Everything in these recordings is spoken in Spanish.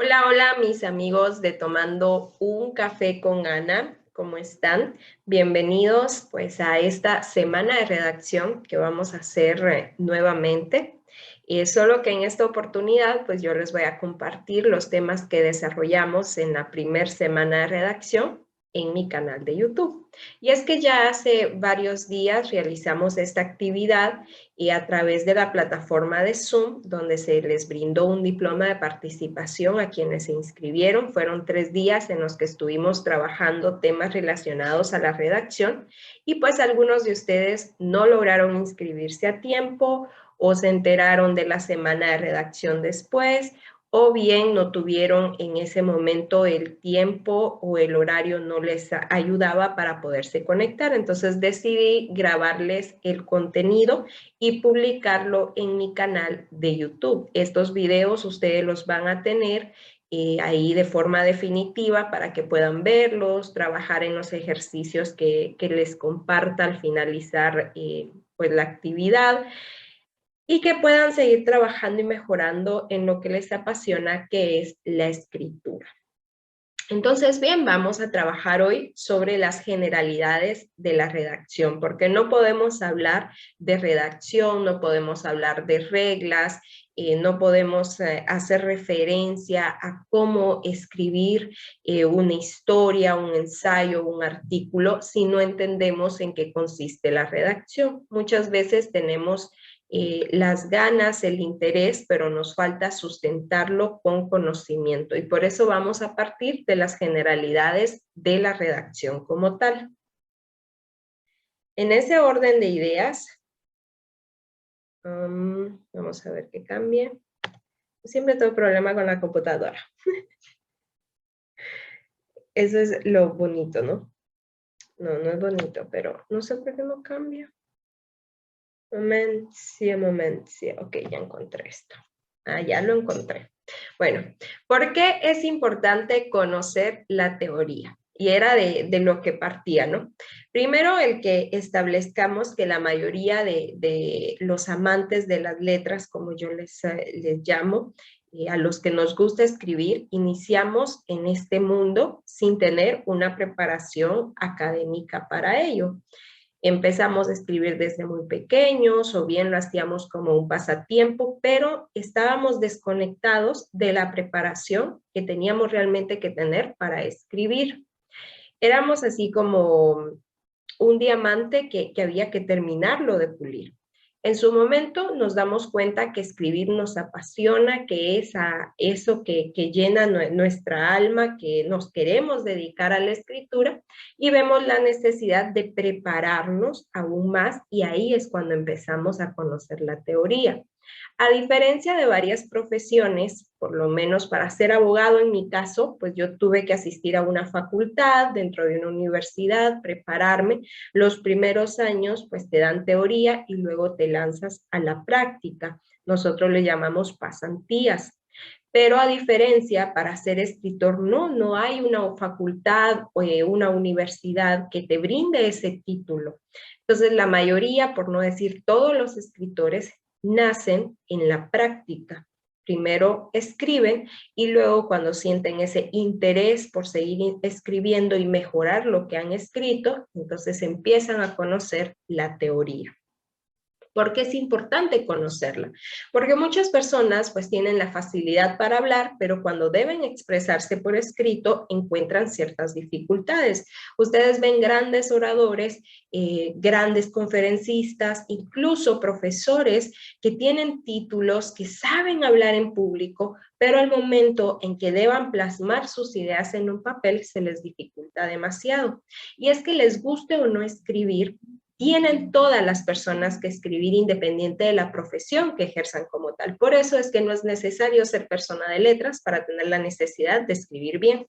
Hola, hola, mis amigos de Tomando un Café con Ana. ¿Cómo están? Bienvenidos pues a esta semana de redacción que vamos a hacer nuevamente. Solo que en esta oportunidad pues yo les voy a compartir los temas que desarrollamos en la primera semana de redacción en mi canal de YouTube. Y es que ya hace varios días realizamos esta actividad y a través de la plataforma de Zoom, donde se les brindó un diploma de participación a quienes se inscribieron. Fueron 3 días en los que estuvimos trabajando temas relacionados a la redacción y pues algunos de ustedes no lograron inscribirse a tiempo o se enteraron de la semana de redacción después, o bien no tuvieron en ese momento el tiempo o el horario no les ayudaba para poderse conectar. Entonces decidí grabarles el contenido y publicarlo en mi canal de YouTube. Estos videos ustedes los van a tener ahí de forma definitiva para que puedan verlos, trabajar en los ejercicios que les comparta al finalizar pues la actividad y que puedan seguir trabajando y mejorando en lo que les apasiona, que es la escritura. Entonces, bien, vamos a trabajar hoy sobre las generalidades de la redacción, porque no podemos hablar de redacción, no podemos hablar de reglas, no podemos hacer referencia a cómo escribir una historia, un ensayo, un artículo, si no entendemos en qué consiste la redacción. Muchas veces tenemos las ganas, el interés, pero nos falta sustentarlo con conocimiento. Y por eso vamos a partir de las generalidades de la redacción como tal. En ese orden de ideas, vamos a ver qué cambie. Siempre tengo problema con la computadora. Eso es lo bonito, ¿no? No, no es bonito, pero no sé por qué no cambia. Momencie. Ok, ya encontré esto. Ya lo encontré. Bueno, ¿por qué es importante conocer la teoría? Y era de lo que partía, ¿no? Primero, el que establezcamos que la mayoría de los amantes de las letras, como yo les llamo, a los que nos gusta escribir, iniciamos en este mundo sin tener una preparación académica para ello. Empezamos a escribir desde muy pequeños o bien lo hacíamos como un pasatiempo, pero estábamos desconectados de la preparación que teníamos realmente que tener para escribir. Éramos así como un diamante que había que terminarlo de pulir. En su momento nos damos cuenta que escribir nos apasiona, que es a eso que llena nuestra alma, que nos queremos dedicar a la escritura y vemos la necesidad de prepararnos aún más y ahí es cuando empezamos a conocer la teoría. A diferencia de varias profesiones, por lo menos para ser abogado en mi caso, pues yo tuve que asistir a una facultad dentro de una universidad, prepararme. Los primeros años pues te dan teoría y luego te lanzas a la práctica. Nosotros le llamamos pasantías. Pero a diferencia, para ser escritor, no hay una facultad o una universidad que te brinde ese título. Entonces, la mayoría, por no decir todos los escritores, nacen en la práctica. Primero escriben y luego cuando sienten ese interés por seguir escribiendo y mejorar lo que han escrito, entonces empiezan a conocer la teoría. ¿Por qué es importante conocerla? Porque muchas personas pues tienen la facilidad para hablar, pero cuando deben expresarse por escrito encuentran ciertas dificultades. Ustedes ven grandes oradores, grandes conferencistas, incluso profesores que tienen títulos, que saben hablar en público, pero al momento en que deban plasmar sus ideas en un papel se les dificulta demasiado. Y es que les guste o no escribir, tienen todas las personas que escribir independiente de la profesión que ejerzan como tal. Por eso es que no es necesario ser persona de letras para tener la necesidad de escribir bien.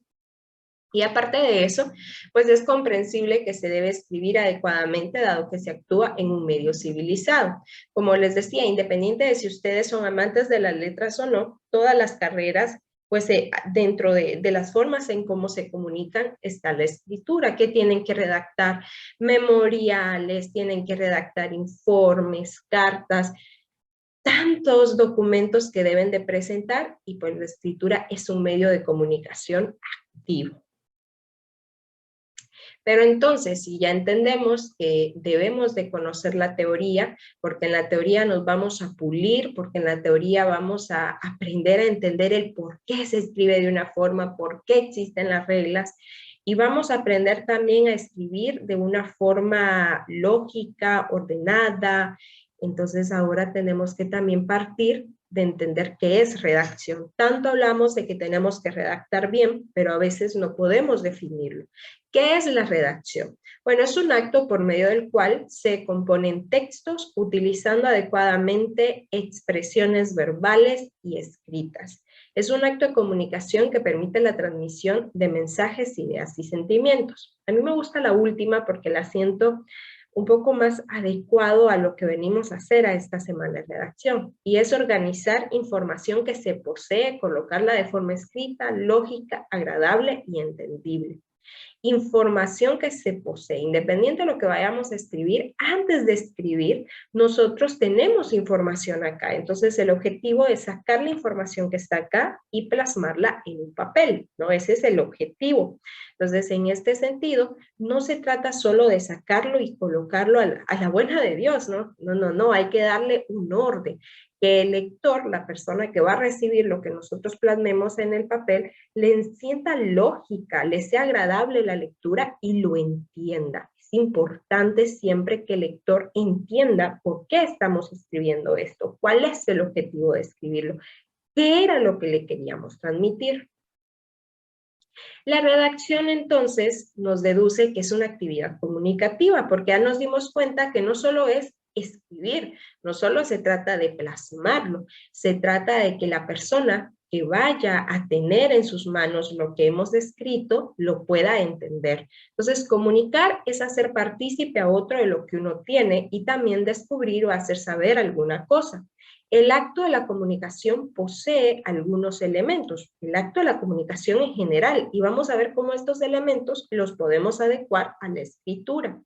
Y aparte de eso, pues es comprensible que se debe escribir adecuadamente dado que se actúa en un medio civilizado. Como les decía, independiente de si ustedes son amantes de las letras o no, todas las carreras, pues dentro de las formas en cómo se comunican está la escritura, que tienen que redactar memoriales, tienen que redactar informes, cartas, tantos documentos que deben de presentar y pues la escritura es un medio de comunicación activo. Pero entonces, si ya entendemos que debemos de conocer la teoría, porque en la teoría nos vamos a pulir, porque en la teoría vamos a aprender a entender el por qué se escribe de una forma, por qué existen las reglas, y vamos a aprender también a escribir de una forma lógica, ordenada. Entonces ahora tenemos que también partir de entender qué es redacción. Tanto hablamos de que tenemos que redactar bien, pero a veces no podemos definirlo. ¿Qué es la redacción? Bueno, es un acto por medio del cual se componen textos utilizando adecuadamente expresiones verbales y escritas. Es un acto de comunicación que permite la transmisión de mensajes, ideas y sentimientos. A mí me gusta la última porque la siento un poco más adecuado a lo que venimos a hacer a esta semana de redacción, y es organizar información que se posee, colocarla de forma escrita, lógica, agradable y entendible. Información que se posee, independiente de lo que vayamos a escribir, antes de escribir, nosotros tenemos información acá. Entonces, el objetivo es sacar la información que está acá y plasmarla en un papel, ¿no? Ese es el objetivo. Entonces, en este sentido, no se trata solo de sacarlo y colocarlo a la buena de Dios, ¿no? No, hay que darle un orden. Que el lector, la persona que va a recibir lo que nosotros plasmemos en el papel, le sienta lógica, le sea agradable la lectura y lo entienda. Es importante siempre que el lector entienda por qué estamos escribiendo esto, cuál es el objetivo de escribirlo, qué era lo que le queríamos transmitir. La redacción entonces nos deduce que es una actividad comunicativa, porque ya nos dimos cuenta que no solo es escribir, no solo se trata de plasmarlo, se trata de que la persona que vaya a tener en sus manos lo que hemos escrito lo pueda entender. Entonces, comunicar es hacer partícipe a otro de lo que uno tiene y también descubrir o hacer saber alguna cosa. El acto de la comunicación posee algunos elementos, el acto de la comunicación en general, y vamos a ver cómo estos elementos los podemos adecuar a la escritura.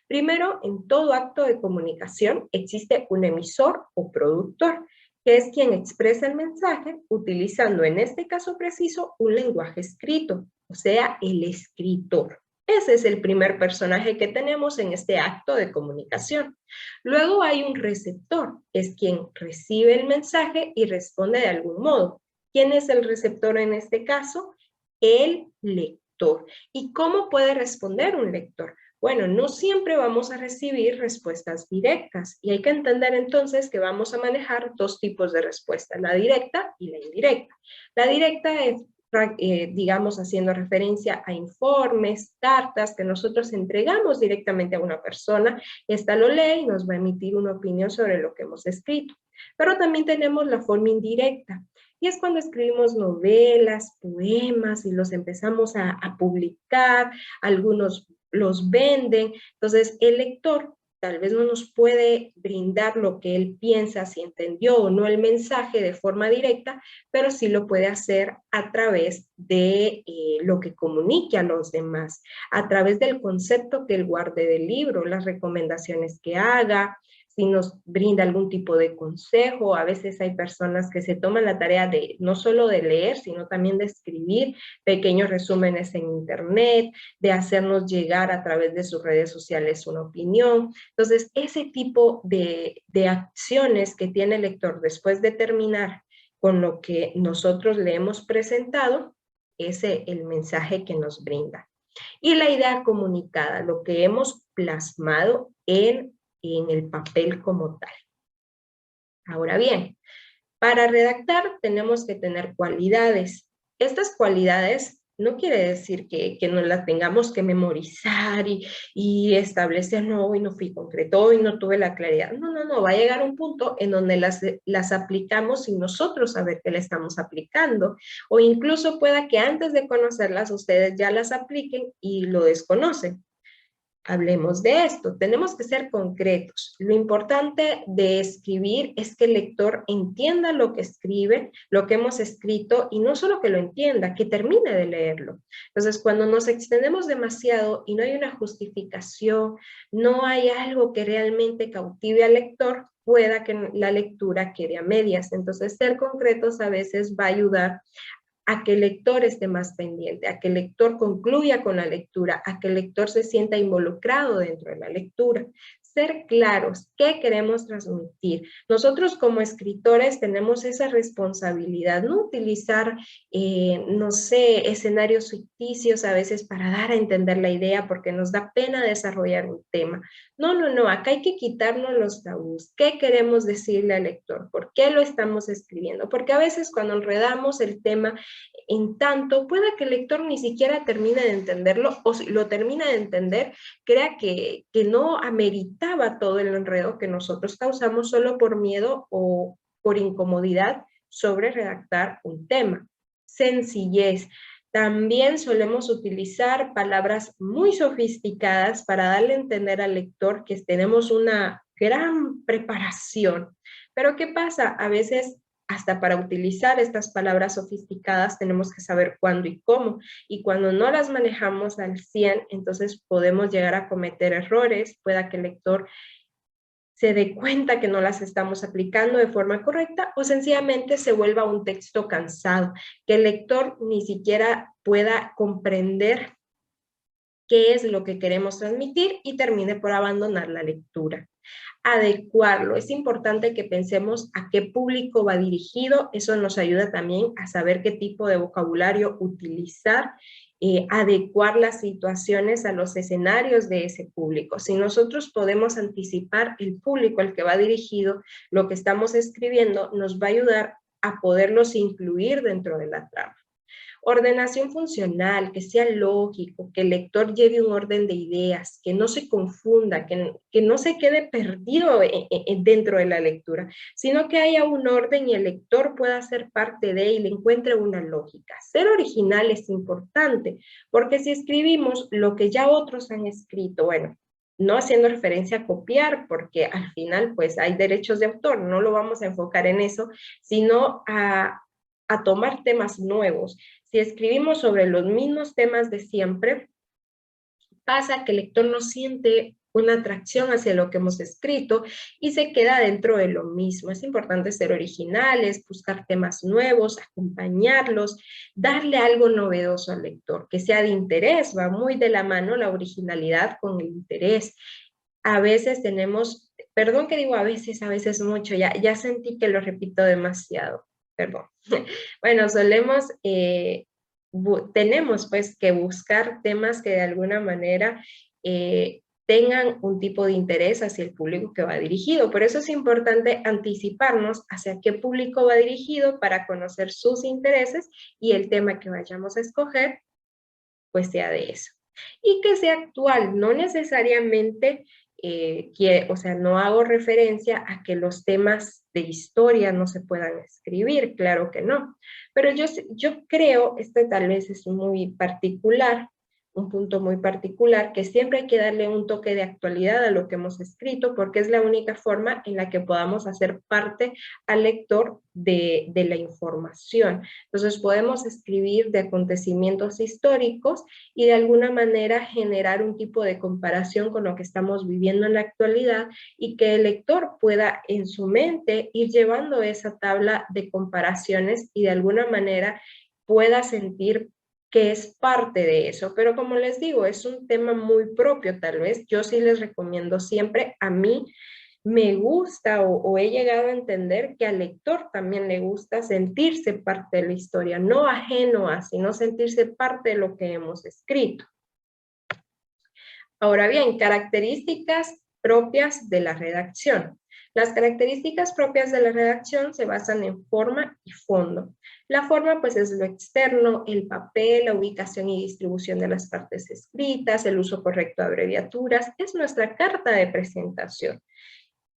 Primero, en todo acto de comunicación existe un emisor o productor, que es quien expresa el mensaje utilizando en este caso preciso un lenguaje escrito, o sea, el escritor. Ese es el primer personaje que tenemos en este acto de comunicación. Luego hay un receptor, es quien recibe el mensaje y responde de algún modo. ¿Quién es el receptor en este caso? El lector. ¿Y cómo puede responder un lector? Bueno, no siempre vamos a recibir respuestas directas y hay que entender entonces que vamos a manejar dos tipos de respuesta, la directa y la indirecta. La directa es digamos, haciendo referencia a informes, cartas que nosotros entregamos directamente a una persona, esta lo lee y nos va a emitir una opinión sobre lo que hemos escrito. Pero también tenemos la forma indirecta, y es cuando escribimos novelas, poemas y los empezamos a publicar, algunos los venden, entonces el lector tal vez no nos puede brindar lo que él piensa, si entendió o no el mensaje de forma directa, pero sí lo puede hacer a través de lo que comunique a los demás, a través del concepto que él guarde del libro, las recomendaciones que haga, si nos brinda algún tipo de consejo. A veces hay personas que se toman la tarea de no solo de leer, sino también de escribir pequeños resúmenes en internet, de hacernos llegar a través de sus redes sociales una opinión. Entonces, ese tipo de acciones que tiene el lector después de terminar con lo que nosotros le hemos presentado, es el mensaje que nos brinda. Y la idea comunicada, lo que hemos plasmado en el papel como tal. Ahora bien, para redactar tenemos que tener cualidades. Estas cualidades no quiere decir que nos las tengamos que memorizar y establecer, no, hoy no fui concreto, hoy no tuve la claridad. No, va a llegar un punto en donde las aplicamos sin nosotros saber que la estamos aplicando, o incluso pueda que antes de conocerlas ustedes ya las apliquen y lo desconocen. Hablemos de esto, tenemos que ser concretos. Lo importante de escribir es que el lector entienda lo que escribe, lo que hemos escrito, y no solo que lo entienda, que termine de leerlo. Entonces, cuando nos extendemos demasiado y no hay una justificación, no hay algo que realmente cautive al lector, pueda que la lectura quede a medias. Entonces, ser concretos a veces va a ayudar a que el lector esté más pendiente, a que el lector concluya con la lectura, a que el lector se sienta involucrado dentro de la lectura. Ser claros, ¿qué queremos transmitir? Nosotros como escritores tenemos esa responsabilidad, no utilizar, no sé, escenarios ficticios a veces para dar a entender la idea porque nos da pena desarrollar un tema. No, no, no, acá hay que quitarnos los tabús. ¿Qué queremos decirle al lector? ¿Por qué lo estamos escribiendo? Porque a veces cuando enredamos el tema, en tanto, puede que el lector ni siquiera termine de entenderlo, o si lo termina de entender, crea que no ameritaba todo el enredo que nosotros causamos solo por miedo o por incomodidad sobre redactar un tema. Sencillez. También solemos utilizar palabras muy sofisticadas para darle a entender al lector que tenemos una gran preparación. Pero ¿qué pasa? A veces hasta para utilizar estas palabras sofisticadas tenemos que saber cuándo y cómo, y cuando no las manejamos al 100, entonces podemos llegar a cometer errores, pueda que el lector se dé cuenta que no las estamos aplicando de forma correcta o sencillamente se vuelva un texto cansado, que el lector ni siquiera pueda comprender qué es lo que queremos transmitir y termine por abandonar la lectura. Adecuarlo. Es importante que pensemos a qué público va dirigido. Eso nos ayuda también a saber qué tipo de vocabulario utilizar, adecuar las situaciones a los escenarios de ese público. Si nosotros podemos anticipar el público al que va dirigido, lo que estamos escribiendo nos va a ayudar a poderlos incluir dentro de la trama. Ordenación funcional, que sea lógico, que el lector lleve un orden de ideas, que no se confunda, que no se quede perdido dentro de la lectura, sino que haya un orden y el lector pueda ser parte de y le encuentre una lógica. Ser original es importante, porque si escribimos lo que ya otros han escrito, bueno, no haciendo referencia a copiar, porque al final pues hay derechos de autor, no lo vamos a enfocar en eso, sino a tomar temas nuevos. Si escribimos sobre los mismos temas de siempre, pasa que el lector no siente una atracción hacia lo que hemos escrito y se queda dentro de lo mismo. Es importante ser originales, buscar temas nuevos, acompañarlos, darle algo novedoso al lector, que sea de interés, va muy de la mano la originalidad con el interés. A veces tenemos, perdón que digo a veces mucho, ya sentí que lo repito demasiado, perdón. Bueno, tenemos pues que buscar temas que de alguna manera tengan un tipo de interés hacia el público que va dirigido. Por eso es importante anticiparnos hacia qué público va dirigido para conocer sus intereses y el tema que vayamos a escoger pues sea de eso. Y que sea actual, no necesariamente o sea, no hago referencia a que los temas de historia no se puedan escribir, claro que no. Pero yo creo, este tal vez es muy particular, un punto muy particular, que siempre hay que darle un toque de actualidad a lo que hemos escrito, porque es la única forma en la que podamos hacer parte al lector de la información. Entonces podemos escribir de acontecimientos históricos y de alguna manera generar un tipo de comparación con lo que estamos viviendo en la actualidad y que el lector pueda en su mente ir llevando esa tabla de comparaciones y de alguna manera pueda sentir que es parte de eso, pero como les digo, es un tema muy propio tal vez. Yo sí les recomiendo siempre, a mí me gusta o he llegado a entender que al lector también le gusta sentirse parte de la historia, no ajeno a, sino sentirse parte de lo que hemos escrito. Ahora bien, características propias de la redacción. Las características propias de la redacción se basan en forma y fondo. La forma pues es lo externo, el papel, la ubicación y distribución de las partes escritas, el uso correcto de abreviaturas, es nuestra carta de presentación.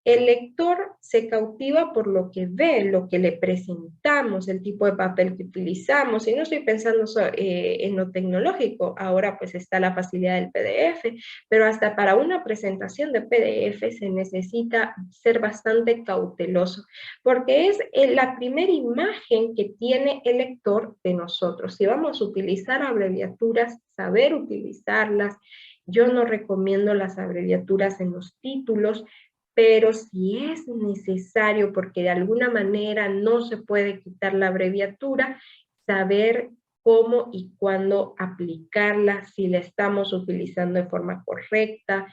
El lector se cautiva por lo que ve, lo que le presentamos, el tipo de papel que utilizamos. Y no estoy pensando en lo tecnológico, ahora pues está la facilidad del PDF, pero hasta para una presentación de PDF se necesita ser bastante cauteloso, porque es la primera imagen que tiene el lector de nosotros. Si vamos a utilizar abreviaturas, saber utilizarlas. Yo no recomiendo las abreviaturas en los títulos, pero si es necesario, porque de alguna manera no se puede quitar la abreviatura, saber cómo y cuándo aplicarla, si la estamos utilizando de forma correcta,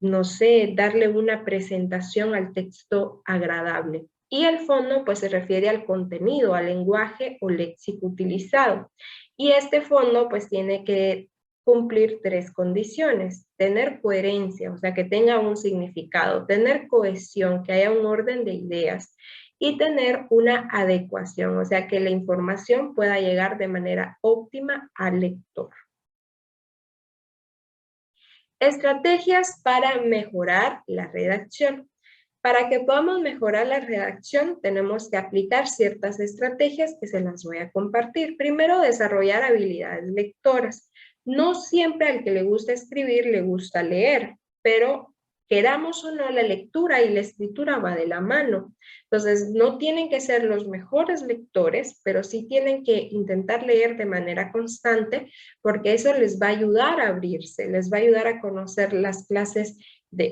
no sé, darle una presentación al texto agradable. Y el fondo, pues se refiere al contenido, al lenguaje o léxico utilizado. Y este fondo, pues tiene que cumplir 3 condiciones: tener coherencia, o sea, que tenga un significado; tener cohesión, que haya un orden de ideas; y tener una adecuación, o sea, que la información pueda llegar de manera óptima al lector. Estrategias para mejorar la redacción. Para que podamos mejorar la redacción, tenemos que aplicar ciertas estrategias que se las voy a compartir. Primero, desarrollar habilidades lectoras. No siempre al que le gusta escribir le gusta leer, pero queramos o no, la lectura y la escritura va de la mano. Entonces, no tienen que ser los mejores lectores, pero sí tienen que intentar leer de manera constante, porque eso les va a ayudar a abrirse, les va a ayudar a conocer las clases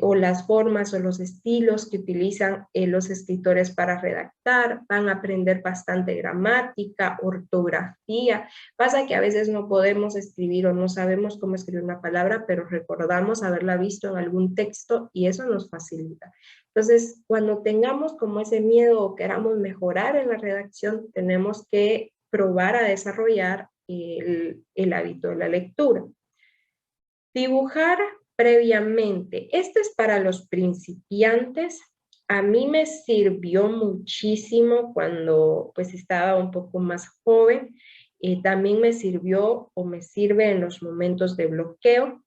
o las formas o los estilos que utilizan los escritores para redactar. Van a aprender bastante gramática, ortografía. Pasa que a veces no podemos escribir o no sabemos cómo escribir una palabra, pero recordamos haberla visto en algún texto y eso nos facilita. Entonces, cuando tengamos como ese miedo o queramos mejorar en la redacción, tenemos que probar a desarrollar el hábito de la lectura. Dibujar previamente. Este es para los principiantes. A mí me sirvió muchísimo cuando pues estaba un poco más joven. También me sirvió o me sirve en los momentos de bloqueo.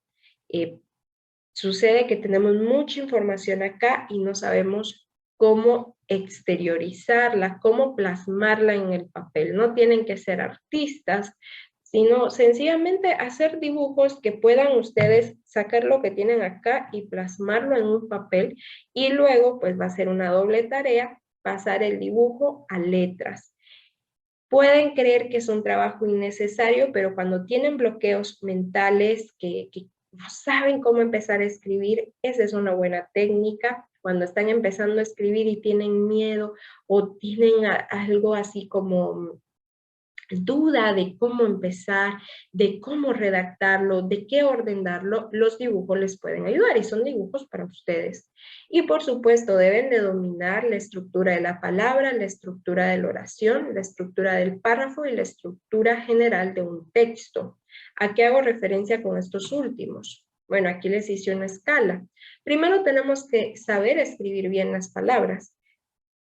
Sucede que tenemos mucha información acá y no sabemos cómo exteriorizarla, cómo plasmarla en el papel. No tienen que ser artistas, sino sencillamente hacer dibujos que puedan ustedes sacar lo que tienen acá y plasmarlo en un papel, y luego pues va a ser una doble tarea pasar el dibujo a letras. Pueden creer que es un trabajo innecesario, pero cuando tienen bloqueos mentales que no saben cómo empezar a escribir, esa es una buena técnica. Cuando están empezando a escribir y tienen miedo o tienen algo así como duda de cómo empezar, de cómo redactarlo, de qué orden darlo, los dibujos les pueden ayudar y son dibujos para ustedes. Y por supuesto deben de dominar la estructura de la palabra, la estructura de la oración, la estructura del párrafo y la estructura general de un texto. ¿A qué hago referencia con estos últimos? Bueno, aquí les hice una escala. Primero tenemos que saber escribir bien las palabras.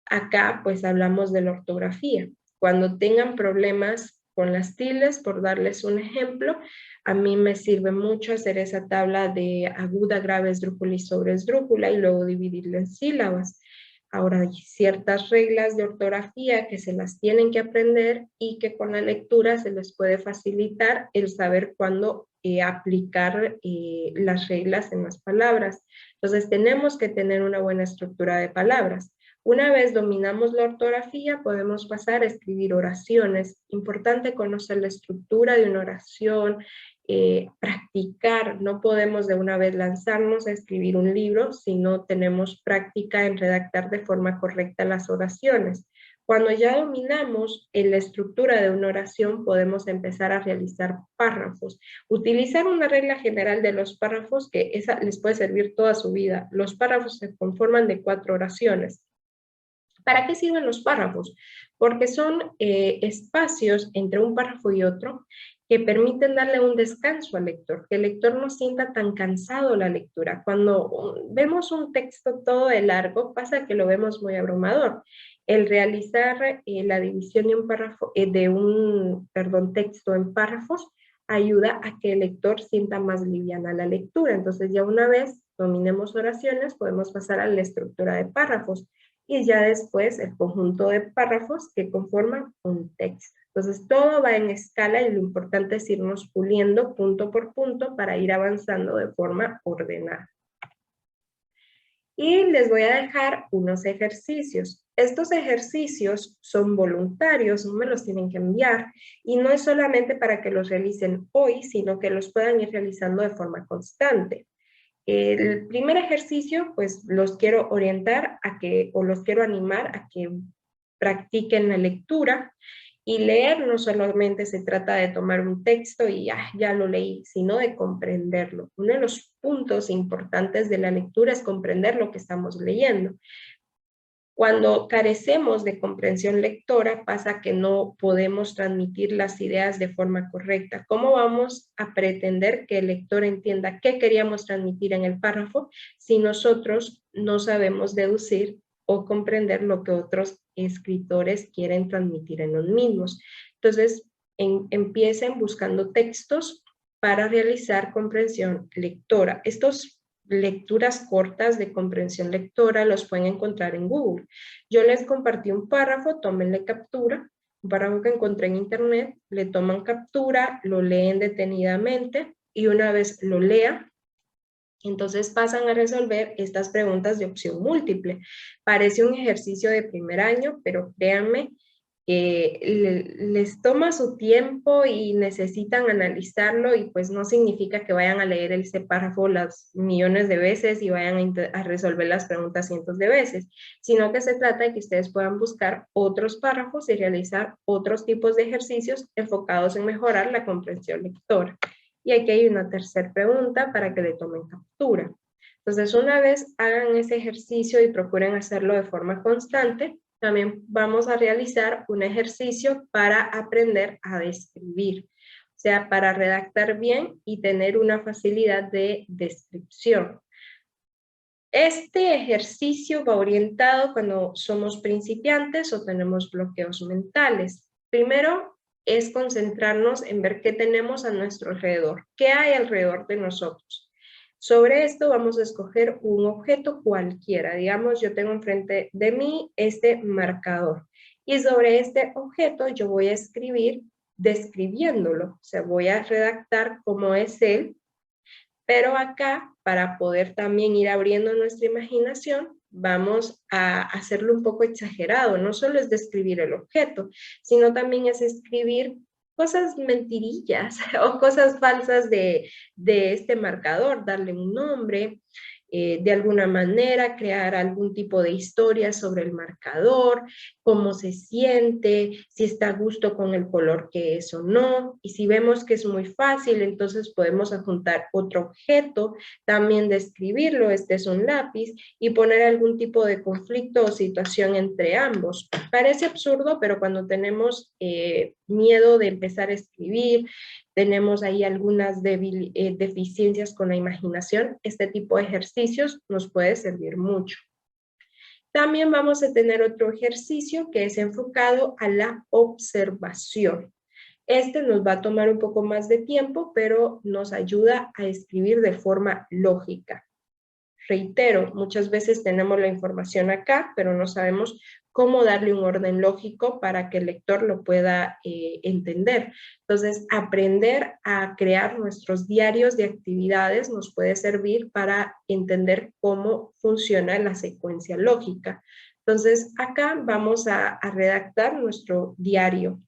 Acá pues hablamos de la ortografía. Cuando tengan problemas con las tildes, por darles un ejemplo, a mí me sirve mucho hacer esa tabla de aguda, grave, esdrújula y sobreesdrújula y luego dividirlo en sílabas. Ahora hay ciertas reglas de ortografía que se las tienen que aprender y que con la lectura se les puede facilitar el saber cuándo aplicar las reglas en las palabras. Entonces tenemos que tener una buena estructura de palabras. Una vez dominamos la ortografía, podemos pasar a escribir oraciones. Importante conocer la estructura de una oración, practicar. No podemos de una vez lanzarnos a escribir un libro si no tenemos práctica en redactar de forma correcta las oraciones. Cuando ya dominamos la estructura de una oración, podemos empezar a realizar párrafos. Utilizar una regla general de los párrafos, que esa les puede servir toda su vida. Los párrafos se conforman de 4 oraciones. ¿Para qué sirven los párrafos? Porque son espacios entre un párrafo y otro que permiten darle un descanso al lector, que el lector no sienta tan cansado la lectura. Cuando vemos un texto todo de largo, pasa que lo vemos muy abrumador. El realizar la división de un texto en párrafos ayuda a que el lector sienta más liviana la lectura. Entonces ya una vez dominemos oraciones, podemos pasar a la estructura de párrafos y ya después el conjunto de párrafos que conforman un texto. Entonces todo va en escala y lo importante es irnos puliendo punto por punto para ir avanzando de forma ordenada. Y les voy a dejar unos ejercicios. Estos ejercicios son voluntarios, no me los tienen que enviar, y no es solamente para que los realicen hoy, sino que los puedan ir realizando de forma constante. El primer ejercicio, pues los quiero orientar a que, o los quiero animar a que practiquen la lectura. Y leer no solamente se trata de tomar un texto y ya lo leí, sino de comprenderlo. Uno de los puntos importantes de la lectura es comprender lo que estamos leyendo. Cuando carecemos de comprensión lectora, pasa que no podemos transmitir las ideas de forma correcta. ¿Cómo vamos a pretender que el lector entienda qué queríamos transmitir en el párrafo si nosotros no sabemos deducir o comprender lo que otros escritores quieren transmitir en los mismos? Entonces, empiecen buscando textos para realizar comprensión lectora. Estos lecturas cortas de comprensión lectora los pueden encontrar en Google. Yo les compartí un párrafo, tómenle captura, un párrafo que encontré en internet, le toman captura, lo leen detenidamente y una vez lo lean, entonces pasan a resolver estas preguntas de opción múltiple. Parece un ejercicio de primer año, pero créanme que les toma su tiempo y necesitan analizarlo y pues no significa que vayan a leer ese párrafo las millones de veces y vayan a resolver las preguntas cientos de veces, sino que se trata de que ustedes puedan buscar otros párrafos y realizar otros tipos de ejercicios enfocados en mejorar la comprensión lectora. Y aquí hay una tercera pregunta para que le tomen captura. Entonces, una vez hagan ese ejercicio y procuren hacerlo de forma constante, también vamos a realizar un ejercicio para aprender a describir, o sea, para redactar bien y tener una facilidad de descripción. Este ejercicio va orientado cuando somos principiantes o tenemos bloqueos mentales. Primero es concentrarnos en ver qué tenemos a nuestro alrededor, qué hay alrededor de nosotros. Sobre esto vamos a escoger un objeto cualquiera. Digamos, yo tengo enfrente de mí este marcador. Y sobre este objeto yo voy a escribir describiéndolo. O sea, voy a redactar cómo es él. Pero acá, para poder también ir abriendo nuestra imaginación, vamos a hacerlo un poco exagerado. No solo es describir el objeto, sino también es escribir cosas mentirillas o cosas falsas de este marcador, darle un nombre, de alguna manera crear algún tipo de historia sobre el marcador, cómo se siente, si está a gusto con el color que es o no, y si vemos que es muy fácil, entonces podemos adjuntar otro objeto, también describirlo, este es un lápiz, y poner algún tipo de conflicto o situación entre ambos. Parece absurdo, pero cuando tenemos miedo de empezar a escribir, tenemos ahí algunas deficiencias con la imaginación, este tipo de ejercicios nos puede servir mucho. También vamos a tener otro ejercicio que es enfocado a la observación. Este nos va a tomar un poco más de tiempo, pero nos ayuda a escribir de forma lógica. Reitero, muchas veces tenemos la información acá, pero no sabemos cómo darle un orden lógico para que el lector lo pueda entender. Entonces, aprender a crear nuestros diarios de actividades nos puede servir para entender cómo funciona la secuencia lógica. Entonces, acá vamos a redactar nuestro diario.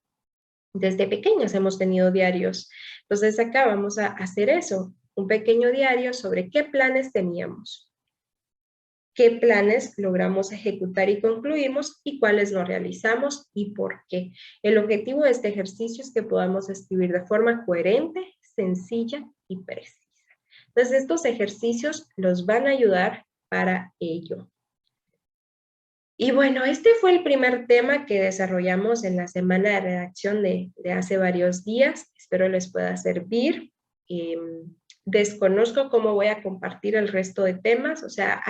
Desde pequeños hemos tenido diarios. Entonces, acá vamos a hacer eso, un pequeño diario sobre qué planes teníamos, qué planes logramos ejecutar y concluimos y cuáles no realizamos y por qué. El objetivo de este ejercicio es que podamos escribir de forma coherente, sencilla y precisa. Entonces, estos ejercicios los van a ayudar para ello. Y bueno, este fue el primer tema que desarrollamos en la semana de redacción de hace varios días. Espero les pueda servir. Desconozco cómo voy a compartir el resto de temas, o sea,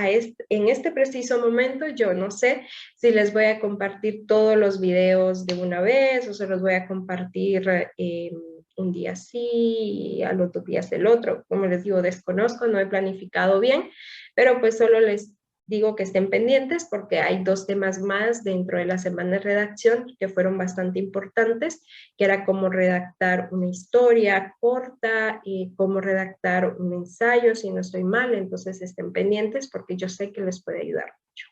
en este preciso momento yo no sé si les voy a compartir todos los videos de una vez o se los voy a compartir un día sí, al otro día es el otro. Como les digo, desconozco, no he planificado bien, pero pues solo les digo que estén pendientes porque hay 2 temas más dentro de la semana de redacción que fueron bastante importantes, que era cómo redactar una historia corta y cómo redactar un ensayo, si no estoy mal. Entonces estén pendientes porque yo sé que les puede ayudar mucho.